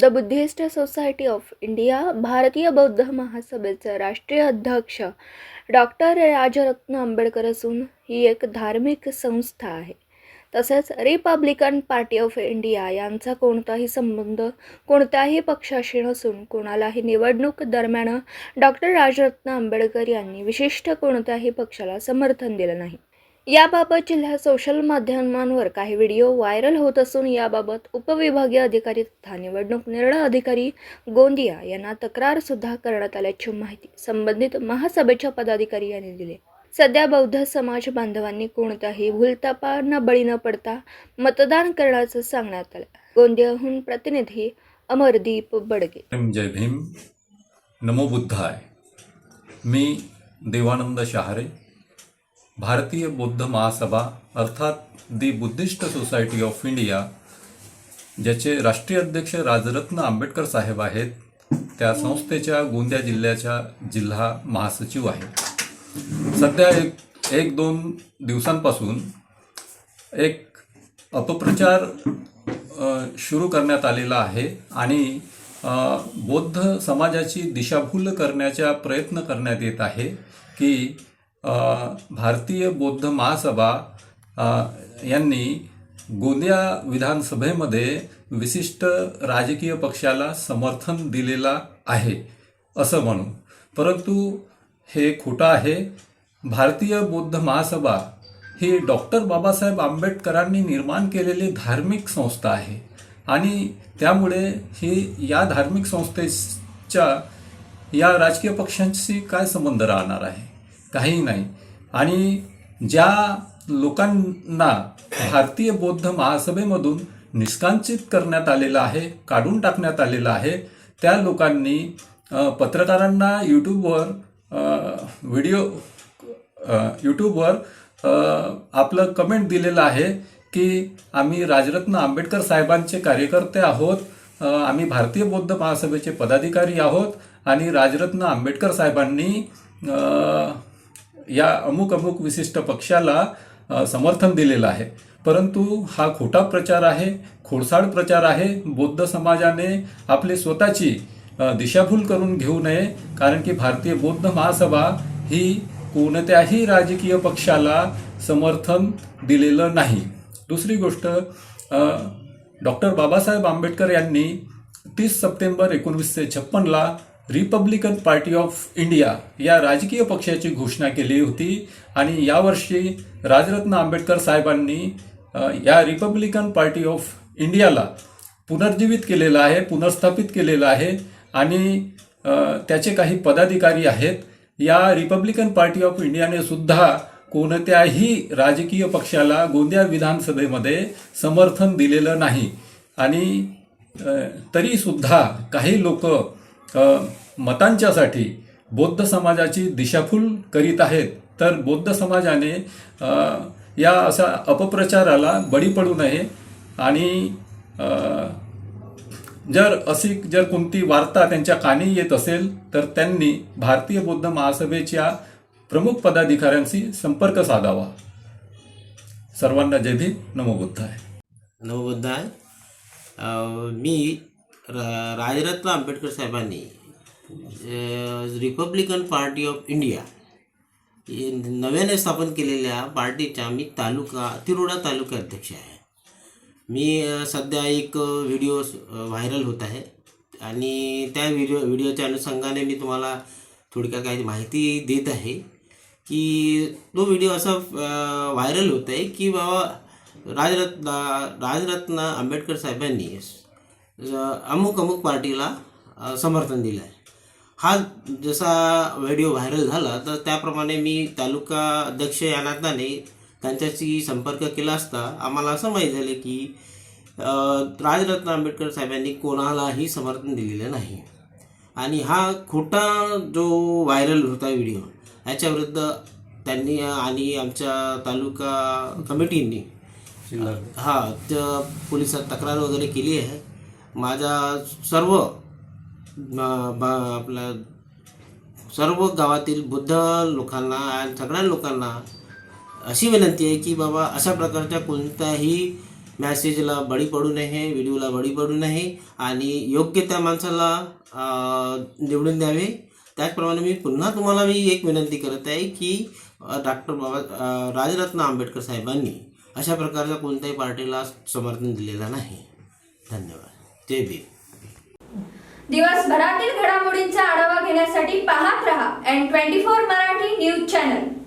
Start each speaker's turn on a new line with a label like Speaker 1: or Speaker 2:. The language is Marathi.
Speaker 1: The Buddhist society of India भारतीय बौद्ध महासभेचे राष्ट्रीय अध्यक्ष डॉक्टर राजरत्न आंबेडकर असून ही एक धार्मिक संस्था आहे. तसेच रिपब्लिकन पार्टी ऑफ इंडिया यांचा कोणताही संबंध कोणत्याही पक्षाशी नसून कोणालाही निवडणूक दरम्यान डॉक्टर राजरत्न आंबेडकर यांनी विशिष्ट कोणत्याही पक्षाला समर्थन दिलं नाही. याबाबत जिल्ह्यात सोशल माध्यमांवर काही व्हिडिओ व्हायरल होत असून याबाबत उपविभागीय अधिकारी तथा निवडणूक निर्णय अधिकारी गोंदिया यांना तक्रार सुद्धा करण्यात आल्याची माहिती संबंधित महासभेच्या पदाधिकारी यांनी दिली. सध्या बौद्ध समाज बांधवांनी कोणत्याही भूलथापांना बळी न पडता मतदान करण्याचं सांगण्यात आलं. गोंदियाहून प्रतिनिधी अमरदीप बडगे.
Speaker 2: जय भीम, नमो बुद्धाय. मी देवानंद शहारे, भारतीय बौद्ध महासभा अर्थात दी बुद्धिस्ट सोसायटी ऑफ इंडिया ज्याचे राष्ट्रीय अध्यक्ष राजरत्न आंबेडकर साहेब आहेत, त्या संस्थेच्या गोंदिया जिल्ह्याच्या जिल्हा महासचिव आहे. सध्या एक दोन दिवसांपासून एक अपप्रचार सुरू करण्यात आलेला आहे आणि बौद्ध समाजाची दिशाभूल करण्याचा प्रयत्न करण्यात येत आहे की भारतीय बौद्ध महासभा यांनी गोंदिया विधानसभेमध्ये विशिष्ट राजकीय पक्षाला समर्थन दिलेला आहे असं म्हणून. परंतु हे खोटं आहे. भारतीय बौद्ध महासभा ही डॉक्टर बाबासाहेब आंबेडकरांनी निर्माण केलेली धार्मिक संस्था आहे आणि त्यामुळे ही या धार्मिक संस्थेच्या या राजकीय पक्षांशी काय संबंध राहणार आहे? काही नाही. आणि ज्या लोकांना भारतीय बौद्ध महासभेमधून निष्कासित करण्यात आलेलं आहे, काढून टाकण्यात आलेलं आहे, त्या लोकांनी पत्रकारांना यूट्यूबवर आपलं कमेंट दिलेलं आहे की आम्ही राजरत्न आंबेडकर साहेबांचे कार्यकर्ते आहोत, आम्ही भारतीय बौद्ध महासभेचे पदाधिकारी आहोत आणि राजरत्न आंबेडकर साहेबांनी या अमुक विशिष्ट पक्षाला समर्थन दिलेलं आहे. परंतु हा खोटा प्रचार आहे, खोडसाळ प्रचार आहे. बौद्ध समाजाने आपली स्वतःची दिशाभूल करून घेऊ नये, कारण की भारतीय बौद्ध महासभा ही कोणत्याही राजकीय पक्षाला समर्थन दिलेलं नाही. दुसरी गोष्ट, डॉक्टर बाबासाहेब आंबेडकर यांनी 30 सप्टेंबर 1956ला रिपब्लिकन पार्टी ऑफ इंडिया या राजकीय पक्षाची घोषणा केली होती आणि यावर्षी राजरत्न आंबेडकर साहेबांनी या रिपब्लिकन पार्टी ऑफ इंडियाला पुनर्जीवित केलेलं आहे, पुनर्स्थापित केलेलं आहे आणि त्याचे काही पदाधिकारी आहेत. या रिपब्लिकन पार्टी ऑफ इंडियाने सुद्धा कोणत्याही राजकीय पक्षाला गोंदिया विधानसभेमध्ये समर्थन दिलेलं नाही आणि तरी सुद्धा काही लोक मतांच्यासाठी बौद्ध समाजाची दिशाभूल करीत आहेत. तर बौद्ध समाजाने या अशा अपप्रचाराला बळी पडू नये आणि जर कोणती वार्ता त्यांच्या कानी येत असेल तर त्यांनी भारतीय बौद्ध महासभेच्या प्रमुख पदाधिकाऱ्यांशी संपर्क साधावा. सर्वांना जय भीम, नमो बुद्धाय.
Speaker 3: नमो बुद्धाय. मी राजरत्न आंबेडकर साहेबांनी रिपब्लिकन पार्टी ऑफ इंडिया नव्याने स्थापन केलेल्या पार्टीच्या मी तिरोडा तालुका अध्यक्ष आहे. मी सध्या एक व्हिडिओ व्हायरल होत आहे आणि त्या व्हिडिओच्या अनुषंगाने मी तुम्हाला थोडक्यात काही माहिती देत आहे की तो व्हिडिओ असा व्हायरल होत आहे की बाबा राजरत्न आंबेडकर साहेबांनी अमुक पार्टीला समर्थन दिलं आहे. हा जसा व्हिडिओ व्हायरल झाला तर त्याप्रमाणे मी तालुका अध्यक्ष या नात्याने त्यांच्याशी संपर्क केला असता आम्हाला असं माहीत झालं की राजरत्न आंबेडकर साहेबांनी कोणालाही समर्थन दिलेलं नाही आणि हा खोटा जो व्हायरल होता व्हिडिओ याच्याविरुद्ध त्यांनी आणि आमच्या तालुका कमिटींनी पोलिसात तक्रार वगैरे केली आहे. माझा सर्व गावातील बुद्ध लोकांना आणि सगळ्या लोकांना अशी विनंती आहे की बाबा अशा प्रकारच्या कोणत्याही मॅसेजला बळी पडू नये, व्हिडिओला बळी पडू नये आणि योग्य त्या माणसाला निवडून द्यावे. त्याचप्रमाणे मी पुन्हा तुम्हाला एक विनंती करत आहे की राजरत्न आंबेडकर साहेबांनी अशा प्रकारच्या कोणत्याही पार्टीला समर्थन दिलेलं नाही. धन्यवाद. जय भीम.
Speaker 4: दिवसभरातील घडामोडींचा आढावा घेण्यासाठी पाहत रहा N24 मराठी न्यूज चॅनल.